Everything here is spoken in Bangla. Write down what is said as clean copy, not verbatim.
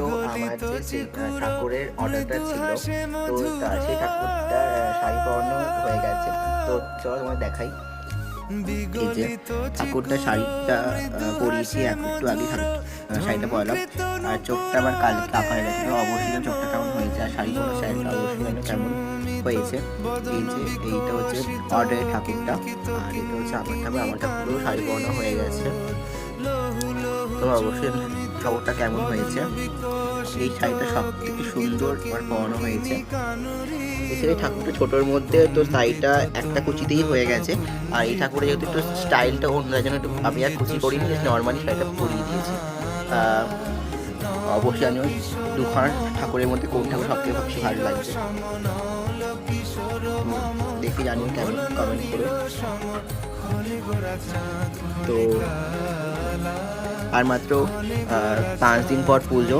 তো আমার যে ঠাকুরের অর্ডারটা ছিল, তো সেই ঠাকুরটার শাড়ি পরানো হয়ে গেছে। তো চলো তোমায় দেখাই। এই যে ঠাকুরটা শাড়িটা পরিয়েছি, একটু আগে শাড়িটা পরালাম। আর চোখটা আবার কালকে আঁকা হয়ে গেছে, অবশ্যই চোখটা কেমন হয়েছে আর শাড়ি পরা স্টাইলটা অবশ্যই কেমন হয়েছে। এই যে এইটা হচ্ছে অর্ডারের ঠাকুরটা, আর এটা হচ্ছে আমার ঠাকুর। আমারটা পুরো শাড়ি পরানো হয়ে গেছে। তো অবশ্যই ঠাকুরটা কেমন হয়েছে। এই শাড়িটা সব থেকে সুন্দর আমার পরানো হয়েছে। এছাড়া ঠাকুরটা ছোটোর মধ্যে, তো শাড়িটা একটা কুচিতেই হয়ে গেছে। আর এই ঠাকুরের যেহেতু একটু স্টাইলটা অন্য, জন্য একটু আমি আর কুচি করিনি, নর্মালি শাড়িটা পরিয়ে দিয়েছি। অবশ্যই আমি দুখানা ঠাকুরের মধ্যে কোন ঠাকুর সব থেকে বেশি ভালো লাগছে দেখে জানিও, কেমন কমেন্ট করে। তো আর মাত্র 5 দিন পর পুজো।